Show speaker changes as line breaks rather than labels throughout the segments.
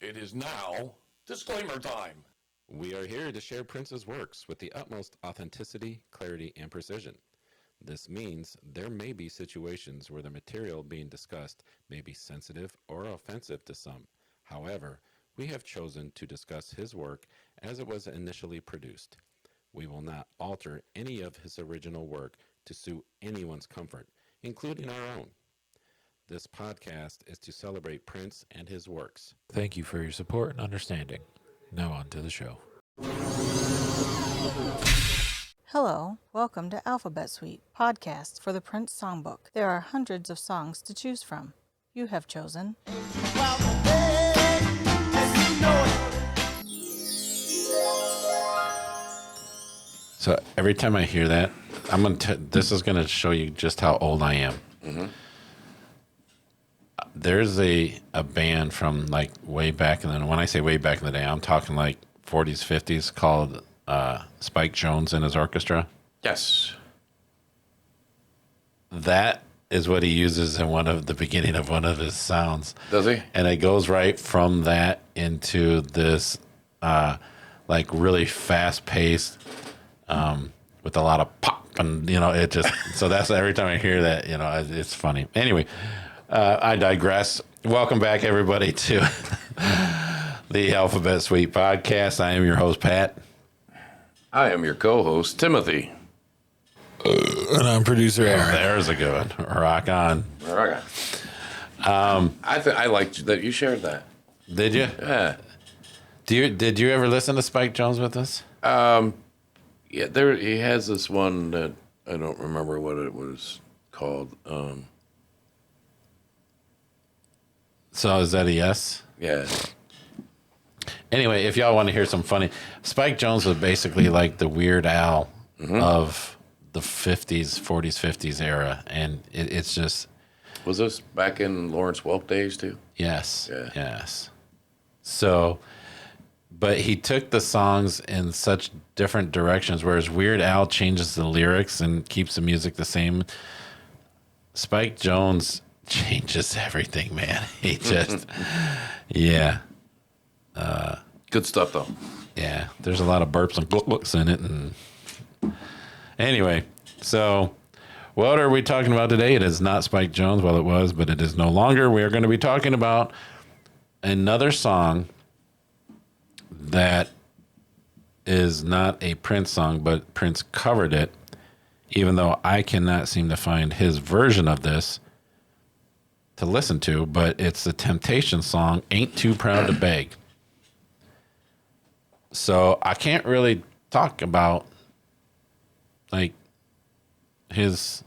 It is now disclaimer time.
We are here to share Prince's works with the utmost authenticity, clarity, and precision. This means there may be situations where the material being discussed may be sensitive or offensive to some. However, we have chosen to discuss his work as it was initially produced. We will not alter any of his original work to suit anyone's comfort, including our own. This podcast is to celebrate Prince and his works. Thank you for your support and understanding. Now on to the show.
Hello, welcome to Alphabet Suite, podcast for the Prince Songbook. There are hundreds of songs to choose from. You have chosen.
So every time I hear that, this is going to show you just how old I am. Mm-hmm. There's a band from like way back, and then when I say way back in the day, I'm talking like 40s, 50s, called Spike Jones and his orchestra.
Yes.
That is what he uses in the beginning of one of his sounds.
Does he?
And it goes right from that into this like really fast paced with a lot of pop, and it just so that's every time I hear that, it's funny. Anyway, I digress. Welcome back, everybody, to the Alphabet Suite podcast. I am your host, Pat.
I am your co-host, Timothy.
And I'm producer Aaron. There's a good one. Rock on.
Rock on. I liked that you shared that.
Did you?
Yeah.
Did you ever listen to Spike Jones with us?
Yeah. He has this one that I don't remember what it was called.
So is that a yes?
Yeah.
Anyway, if y'all want to hear some funny, Spike Jones was basically like the Weird Al of the 50s, 40s, 50s era. And it's just...
Was this back in Lawrence Welk days too?
Yes.
Yeah.
Yes. So, but he took the songs in such different directions, whereas Weird Al changes the lyrics and keeps the music the same. Spike Jones changes everything, man. He just, yeah.
Good stuff, though.
Yeah, there's a lot of burps and looks in it. And anyway, so what are we talking about today? It is not Spike Jones. Well, it was, but it is no longer. We are going to be talking about another song that is not a Prince song, but Prince covered it, even though I cannot seem to find his version of this to listen to, but it's the Temptation song, Ain't Too Proud to Beg. So I can't really talk about like his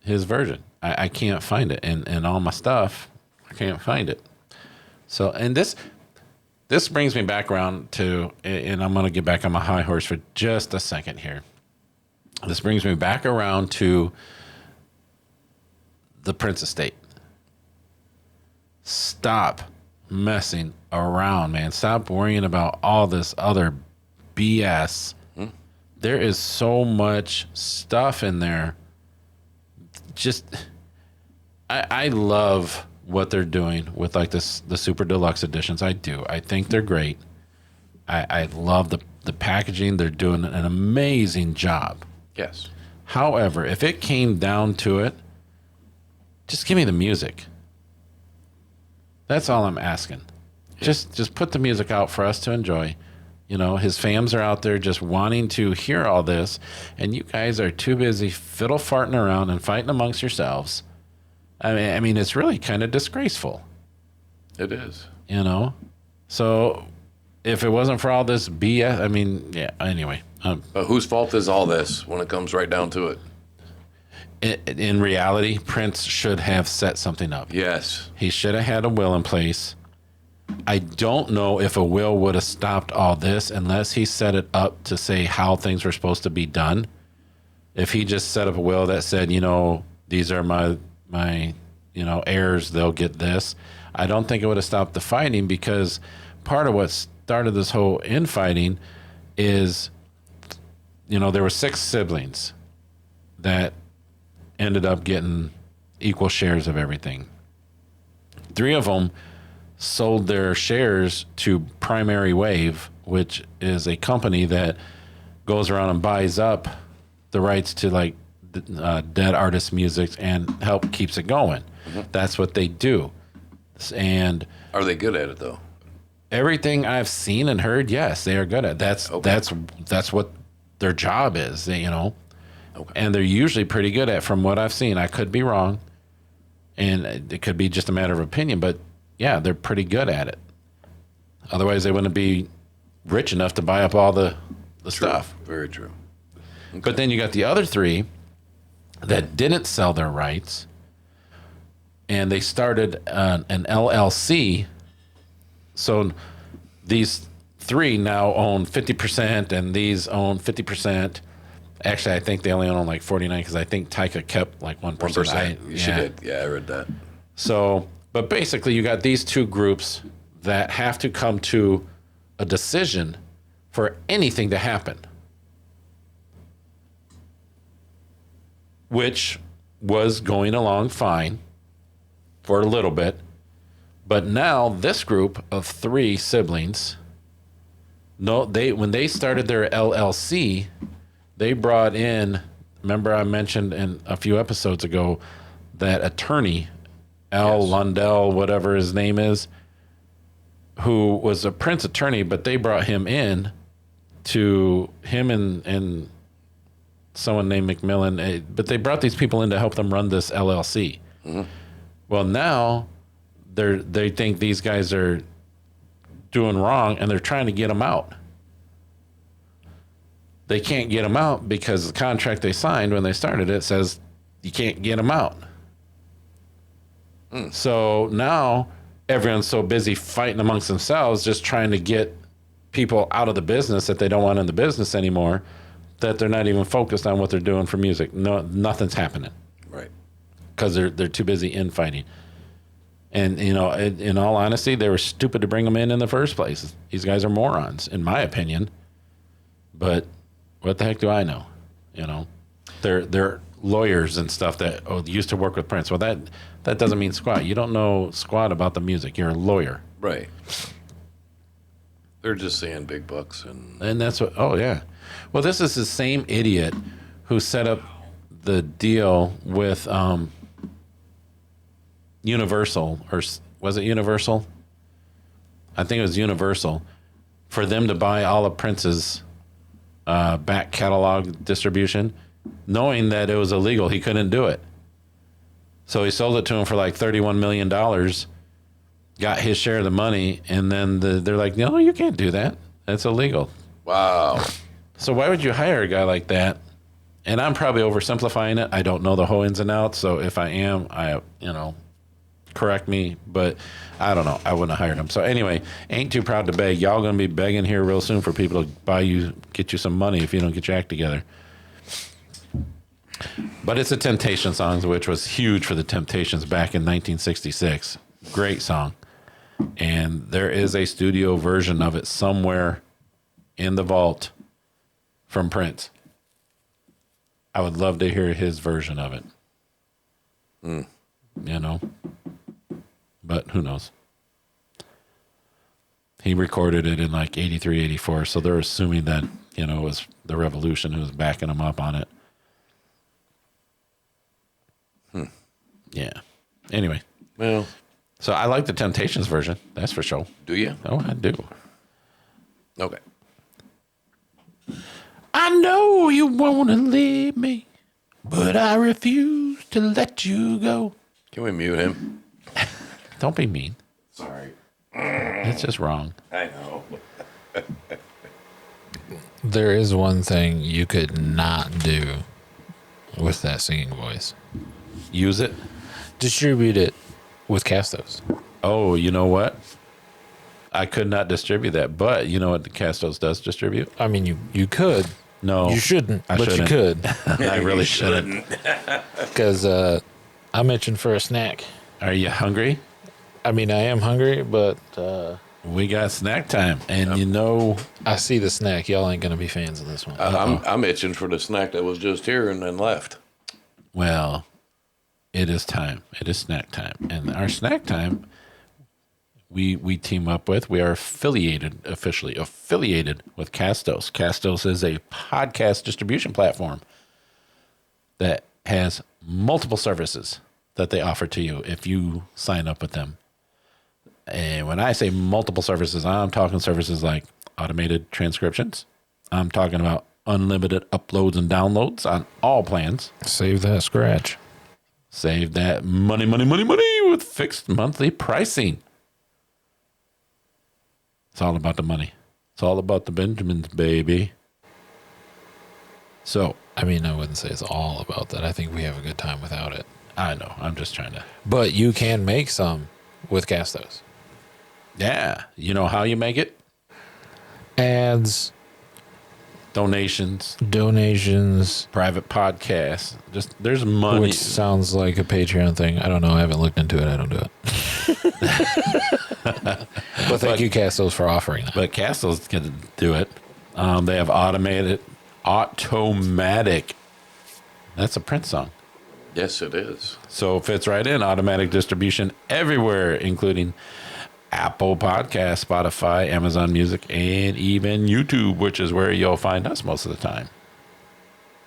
version. I can't find it in all my stuff. I can't find it. So, and this brings me back around to, and I'm going to get back on my high horse for just a second here. This brings me back around to the Prince estate. Stop messing around, man. Stop worrying about all this other BS. There is so much stuff in there. Just, I love what they're doing with like the super deluxe editions. I do. I think they're great. I love the packaging. They're doing an amazing job.
Yes.
However, if it came down to it, just give me the music. That's all I'm asking. Just put the music out for us to enjoy. His fans are out there just wanting to hear all this, and you guys are too busy fiddle farting around and fighting amongst yourselves. I mean, it's really kind of disgraceful.
It is.
So if it wasn't for all this BS, I mean, yeah. Anyway,
but whose fault is all this when it comes right down to it?
In reality, Prince should have set something up.
Yes.
He should have had a will in place. I don't know if a will would have stopped all this unless he set it up to say how things were supposed to be done. If he just set up a will that said, these are my heirs, they'll get this. I don't think it would have stopped the fighting, because part of what started this whole infighting is, there were 6 siblings that ended up getting equal shares of everything. 3 of them sold their shares to Primary Wave, which is a company that goes around and buys up the rights to like dead artist music and help keeps it going. That's what they do. And
Are they good at it though?
everything I've seen and heard, yes, they are good at. That's what their job is, you know.
Okay.
And they're usually pretty good at, from what I've seen. I could be wrong, and it could be just a matter of opinion, but yeah, they're pretty good at it. Otherwise, they wouldn't be rich enough to buy up all the stuff.
Very true. Okay.
But then you got the other three that didn't sell their rights, and they started an LLC. So these three now own 50%, and these own 50%. Actually, I think they only own like 49 because I think Taika kept like 1%.
1%. She did. Yeah, I read that.
So, but basically, you got these two groups that have to come to a decision for anything to happen, which was going along fine for a little bit. But now this group of three siblings, when they started their LLC, they brought in, remember I mentioned in a few episodes ago, that attorney, Al
Yes.
Lundell, whatever his name is, who was a Prince attorney, but they brought him in to him and someone named McMillan, but they brought these people in to help them run this LLC. Well, now they think these guys are doing wrong, and they're trying to get them out. They can't get them out because the contract they signed when they started it says you can't get them out. So now everyone's so busy fighting amongst themselves, just trying to get people out of the business that they don't want in the business anymore, that they're not even focused on what they're doing for music. No, nothing's happening
Right.
because they're too busy infighting. And, you know, in all honesty, they were stupid to bring them in the first place. These guys are morons, in my opinion. But what the heck do I know? You know, they're lawyers and stuff that used to work with Prince. Well, that doesn't mean squat. You don't know squat about the music. You're a lawyer.
Right. They're just saying big bucks and
that's what, oh, yeah. Well, this is the same idiot who set up the deal with Universal, or was it Universal? I think it was Universal, for them to buy all of Prince's back catalog distribution, knowing that it was illegal. He couldn't do it. So he sold it to him for like $31 million, got his share of the money, and then they're like, no, you can't do that. That's illegal.
wow.
So why would you hire a guy like that? And I'm probably oversimplifying it. I don't know the whole ins and outs. So if I am, correct me. But I don't know. I wouldn't have hired him. So anyway, ain't too proud to beg. Y'all going to be begging here real soon for people to get you some money if you don't get your act together. But it's a Temptation song, which was huge for the Temptations back in 1966. Great song. And there is a studio version of it somewhere in the vault from Prince. I would love to hear his version of it. You know? But who knows? He recorded it in like 83, 84, so they're assuming that, it was the Revolution who was backing him up on it. Yeah. Anyway.
Well,
So I like the Temptations version, that's for sure.
do you?
Oh, I do.
Okay.
I know you want to leave me, but I refuse to let you go.
Can we mute him?
Don't be mean.
Sorry.
It's just wrong.
I know.
There is one thing you could not do with that singing voice.
Use it.
Distribute it with Castos.
Oh, you know what? I could not distribute that, but you know what the Castos does distribute?
I mean, you could.
No.
You shouldn't,
I
but
shouldn't.
you could.
I really shouldn't.
Because I'm itching for a snack.
Are you hungry?
I mean, I am hungry, but
We got snack time. And
I see the snack. Y'all ain't going to be fans of this one.
I'm itching for the snack that was just here and then left.
well, it is time. It is snack time. And our snack time, we team up with. We are officially affiliated with Castos. Castos is a podcast distribution platform that has multiple services that they offer to you if you sign up with them. And when I say multiple services, I'm talking services like automated transcriptions. I'm talking about unlimited uploads and downloads on all plans.
Save that scratch.
Save that money with fixed monthly pricing. It's all about the money. It's all about the Benjamins, baby. So,
I mean, I wouldn't say it's all about that. I think we have a good time without it.
I know. I'm just trying to.
But you can make some with Castos.
Yeah. You know how you make it?
Ads,
Donations,
private
podcasts. Just there's money.
which sounds like a Patreon thing. I don't know. I haven't looked into it. I don't do it. But thank you, Castos, for offering that.
But Castles can do it. They have automatic. That's a Prince song.
Yes, it is.
So it fits right in. Automatic distribution everywhere, including Apple Podcasts, Spotify, Amazon Music, and even YouTube, which is where you'll find us most of the time.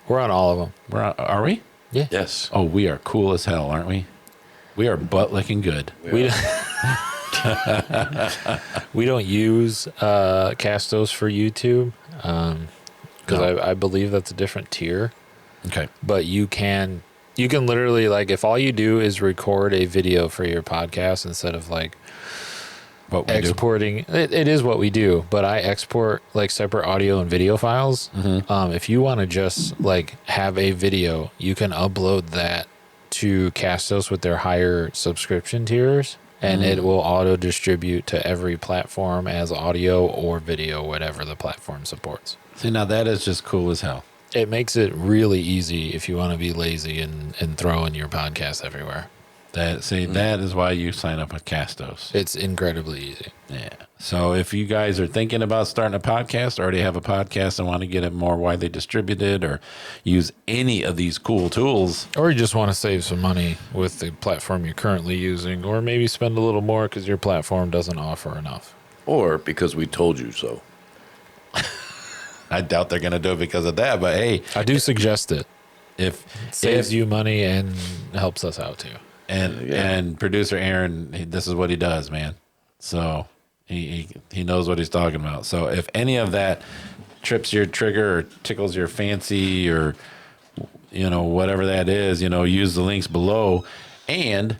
We're on all of them.
Are we?
Yeah.
Yes.
Oh, we are cool as hell, aren't we? We are butt licking good.
We we don't use Castos for YouTube because I believe that's a different tier.
Okay.
But you can literally, like, if all you do is record a video for your podcast instead of like
What we
exporting it is what we do, but I export like separate audio and video files. If you want to just like have a video, you can upload that to Castos with their higher subscription tiers, and it will auto distribute to every platform as audio or video, whatever the platform supports.
See, now that is just cool as hell.
It makes it really easy if you want to be lazy and throw in your podcast everywhere.
That is why you sign up with Castos.
It's incredibly easy.
Yeah. So if you guys are thinking about starting a podcast, already have a podcast and want to get it more widely distributed, or use any of these cool tools,
Or you just want to save some money with the platform you're currently using, or maybe spend a little more because your platform doesn't offer enough.
Or because we told you so.
I doubt they're going to do it because of that. But hey,
I do suggest it.
if
Saves you money and helps us out too.
and producer Aaron, this is what he does, man. So he knows what he's talking about. So if any of that trips your trigger or tickles your fancy, or whatever that is, use the links below, and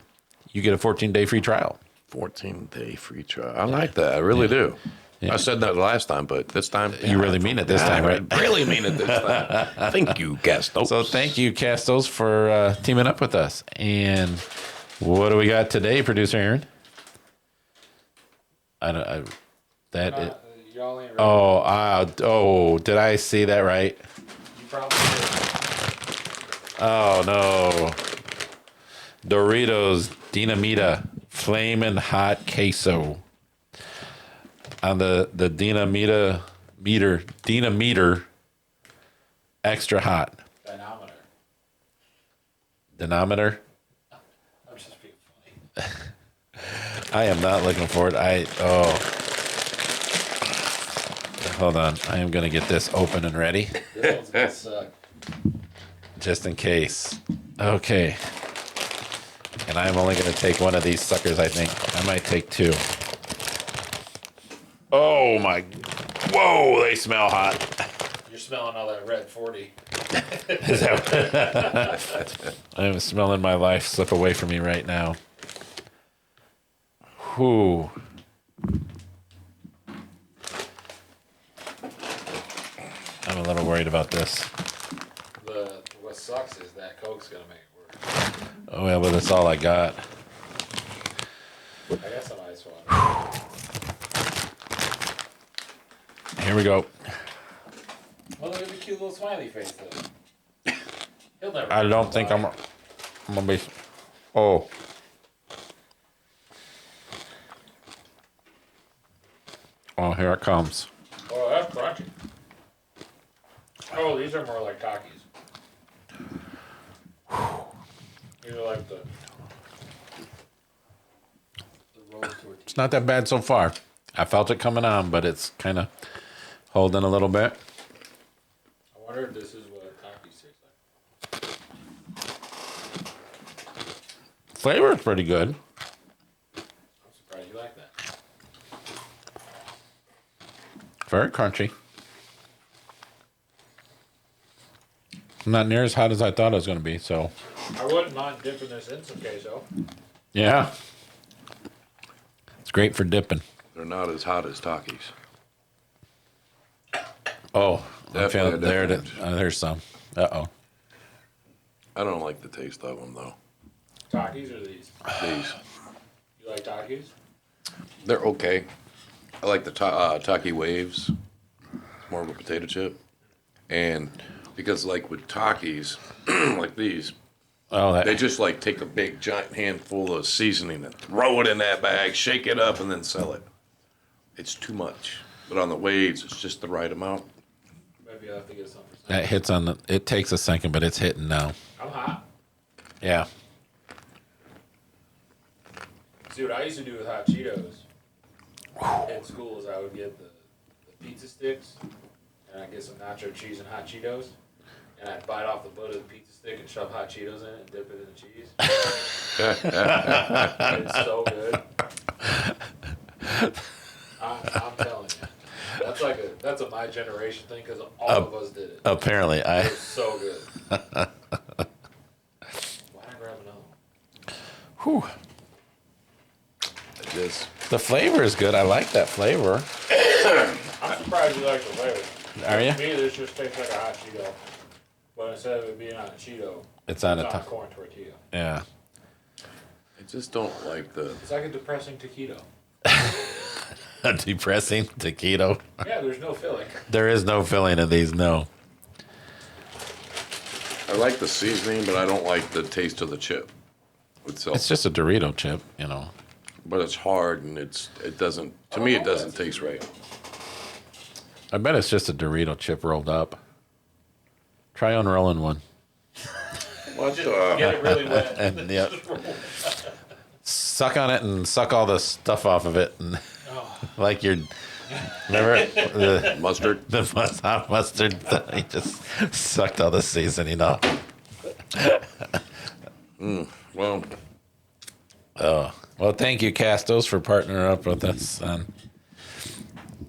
you get a 14-day free trial.
14-day free trial. I like that. I really do.
Yeah.
I said that last time, but this time...
You really mean it this time, right?
I really mean it this time. Thank you, Castos.
So thank you, Castos, for teaming up with us. And what do we got today, producer Aaron?
Y'all ain't ready.
Oh, did I see that right?
You probably did.
Oh, no. Doritos Dinamita Flamin' Hot Queso. On the Dinamita extra hot. Denominator?
I'm just being funny.
I am not looking for it. Hold on. I am going to get this open and ready.
This one's gonna suck.
Just in case. Okay. And I'm only going to take one of these suckers, I think. I might take two. Oh, my. Whoa, they smell hot.
You're smelling all that red 40.
Is that I am smelling my life slip away from me right now. Whew. I'm a little worried about this.
What sucks is that Coke's gonna make it work.
Oh, yeah, but that's all I got.
I got some ice water.
Here we go.
Well, look at the cute little smiley face though. He'll never.
I don't think I'm gonna be. Oh. Oh, here it comes.
Oh, that's crunchy. Oh, these are more like Takis. These are like the
It's not that bad so far. I felt it coming on, but it's kind of holding a little bit.
I wonder if this is what Takis tastes like.
Flavor is pretty good.
I'm surprised you like that.
Very crunchy. Not near as hot as I thought it was going to be, so.
I wouldn't mind dipping this in some queso.
Yeah. It's great for dipping.
They're not as hot as Takis.
Oh, I'm
Definitely
feeling, there.
different.
There's some. Uh-oh.
I don't like the taste of them, though.
Takis or these?
These.
You like Takis?
They're okay. I like the Taki Waves. It's more of a potato chip. And because, like, with Takis, like these,
Oh,
they just, like, take a big, giant handful of seasoning and throw it in that bag, shake it up, and then sell it. It's too much. But on the Waves, it's just the right amount.
Maybe I'll have to get some for
that hits on the. It takes a second, but it's hitting now.
I'm hot.
Yeah.
See, what I used to do with hot Cheetos in school is I would get the pizza sticks, and I'd get some nacho cheese and hot Cheetos, and I'd bite off the butt of the pizza stick and shove hot Cheetos in it and dip it in the cheese. It's so good. I'm telling you. That's a my generation thing because all of us did it.
Apparently,
It was so good. Why not grab another one?
Whew.
Just,
The flavor is good. I like that flavor.
I'm surprised you like the flavor.
Are you?
To me, this just tastes like a hot Cheeto. But instead of it being on a Cheeto,
It's on a
it's on a
top.
corn tortilla.
Yeah.
I just don't like the.
It's like a depressing taquito.
Depressing taquito.
Yeah, there's no filling.
There is no filling of these. No.
I like the seasoning, but I don't like the taste of the chip itself.
It's just a Dorito chip, you know.
But it's hard, and it doesn't. To me, it doesn't taste right.
I bet it's just a Dorito chip rolled up. Try unrolling one.
What
Get it really wet.
And yeah, suck on it and suck all the stuff off of it, and like you're. Remember the
Mustard?
the hot mustard? He just sucked all the seasoning off.
Well,
Well, thank you, Castos, for partnering up with us on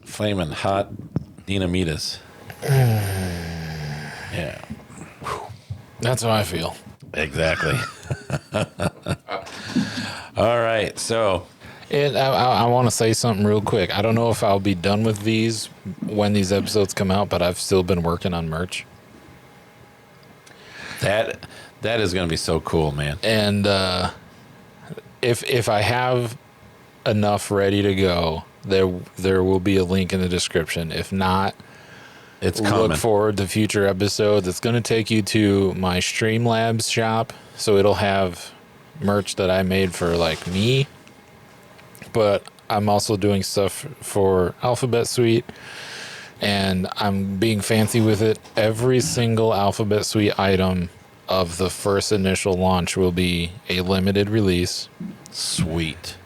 Flamin' Hot Dinamitas. Yeah,
That's how I feel.
exactly. All right, so
And I want to say something real quick. I don't know if I'll be done with these when these episodes come out, but I've still been working on merch.
that is going to be so cool, man.
And if I have enough ready to go, there will be a link in the description. If not,
It's coming.
look forward to future episodes. It's going to take you to my Streamlabs shop, so it'll have merch that I made for like me, but I'm also doing stuff for Alphabet Suite, and I'm being fancy with it. Every single Alphabet Suite item of the first initial launch will be a limited release,
Sweet.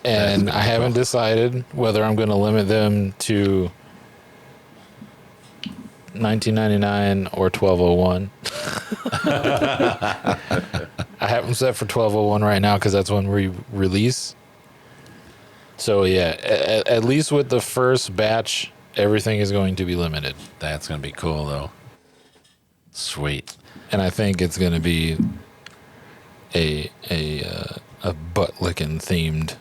and I haven't decided whether I'm going to limit them to $19.99 or $12.01. I have them set for $12.01 right now because that's when we release. So yeah, at least with the first batch, everything is going to be limited,
That's going to be cool, though. Sweet.
and I think it's going to be a butt licking themed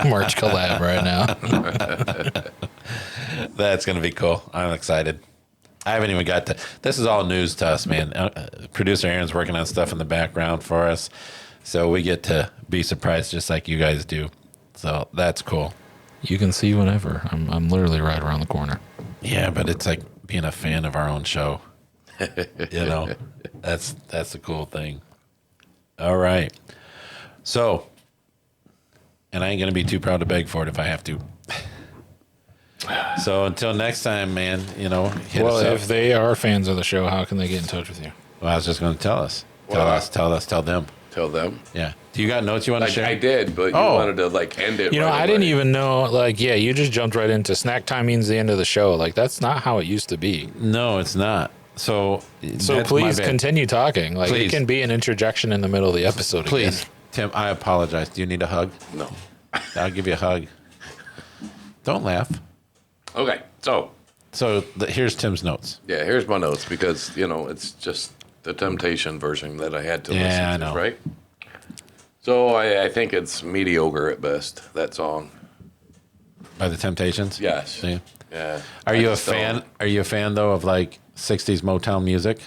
merch collab right now.
That's going to be cool. I'm excited. I haven't even got to. This is all news to us, man. Producer Aaron's working on stuff in the background for us, so we get to be surprised just like you guys do. So that's cool.
You can see whenever. I'm literally right around the corner.
Yeah, but it's like being a fan of our own show. You know, that's the cool thing. All right. So, and I ain't gonna be too proud to beg for it if I have to. So until next time, man, hit
Well,
us up.
if they are fans of the show, how can they get in touch with you?
Well, I was just going to tell us.
Well,
Tell them.
tell them.
Yeah. Do you got notes you want to
Like
share?
I did, but you
Oh.
wanted to like end it.
You know,
right
I didn't
away.
even know. Like, yeah, you just jumped right into snack time means the end of the show. Like, that's not how it used to be.
No, it's not. So that's
Please
my bad.
continue talking. Like,
Please.
it can be an interjection in the middle of the episode.
Please,
again.
Tim, I apologize. Do you need a hug?
No.
I'll give you a hug. Don't laugh.
Okay, so
Here's Tim's notes.
yeah, here's my notes because it's just the Temptation version that I had to
Yeah, I
listen to,
know.
right? So I think it's mediocre at best. That song.
By the Temptations?
Yes.
See?
Yeah.
Are
I
you a
just don't-
fan? Are you a fan though of like 60s Motown music?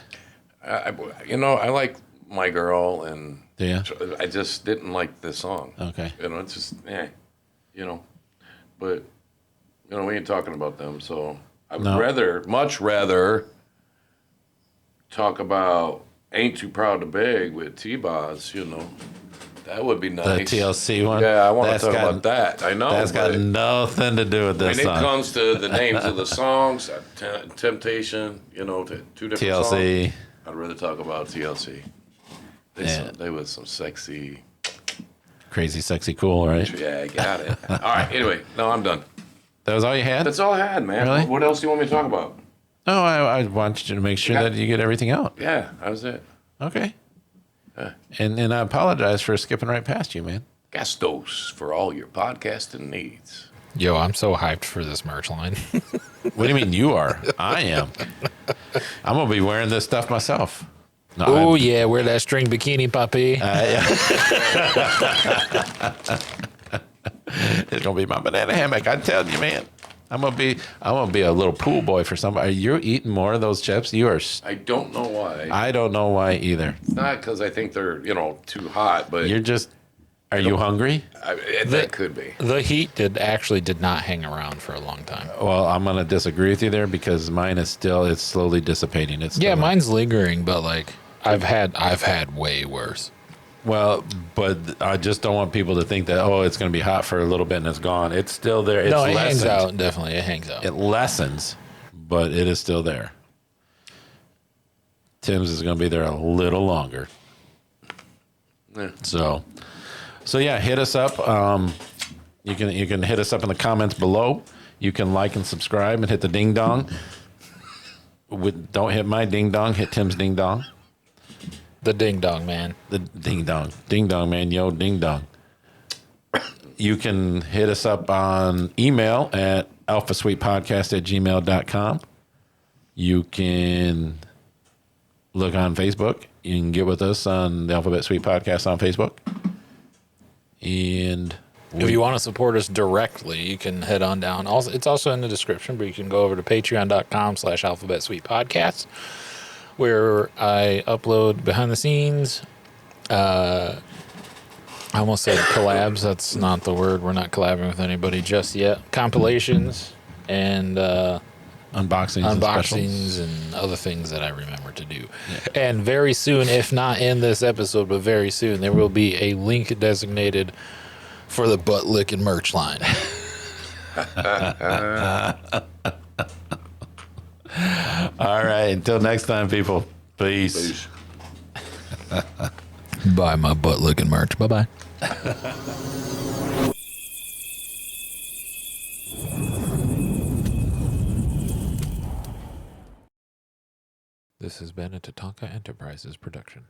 I like My Girl, and
Do you?
I just didn't like this song.
Okay.
It's just but we ain't talking about them, so I would
No.
much rather talk about Ain't Too Proud to Beg with T-Boz, That would be
The
nice.
TLC one?
Yeah, I want to
That's
talk
got-
about that. I know.
That's got
but
nothing to do with
when
this
it
song.
comes to the names of the songs, Temptation, two different songs,
TLC.
I'd rather talk about TLC.
Yeah.
They was some sexy.
Crazy, sexy, cool, right?
Yeah, I got it. All right. Anyway, no, I'm done.
That was all you had?
That's all I had, man.
Really?
What else do you want me to talk about?
No, I want you to make sure
Yeah.
that you get everything out.
Yeah, that was it.
Okay.
Yeah.
And I apologize for skipping right past you, man.
Castos for all your podcasting needs.
Yo, I'm so hyped for this merch line.
What do you mean you are? I am. I'm going to be wearing this stuff myself. No,
Oh, yeah, wear that string bikini, puppy.
it's going to be my banana hammock. I'm telling you, man. I'm gonna be a little pool boy for somebody. Are you eating more of those chips? You are.
I don't know why.
I don't know why either.
It's not because I think they're too hot, but
You're just. Are you hungry?
that could be.
The heat did not hang around for a long time.
Well, I'm gonna disagree with you there because mine is it's slowly dissipating. It's
Yeah,
still-
mine's lingering, but like I've had way worse.
Well, but I just don't want people to think that it's going to be hot for a little bit and it's gone. It's still there. It's
No, it
lessened.
hangs out. Definitely, it hangs out.
It lessens, but it is still there. Tim's is going to be there a little longer.
Yeah.
So yeah, hit us up. You can hit us up in the comments below. You can like and subscribe and hit the ding dong. Don't hit my ding dong. Hit Tim's ding dong.
The ding dong, man.
The ding dong, man, yo, ding dong. You can hit us up on email at alphasweetpodcast@gmail.com. You can look on Facebook. You can get with us on the Alphabet Sweet Podcast on Facebook. And
If you want to support us directly, you can head on down. Also, it's also in the description, but you can go over to patreon.com/alphabetsweetpodcast, where I upload behind the scenes. I almost said collabs. That's not the word. We're not collabing with anybody just yet. Compilations and
unboxings and specials.
and other things that I remember to do. Yeah. And very soon, if not in this episode, but very soon, there will be a link designated for the butt licking merch line.
All right. Until next time, people. Peace.
Peace.
Buy my butt licking merch. Bye bye. This has been a Tatanka Enterprises production.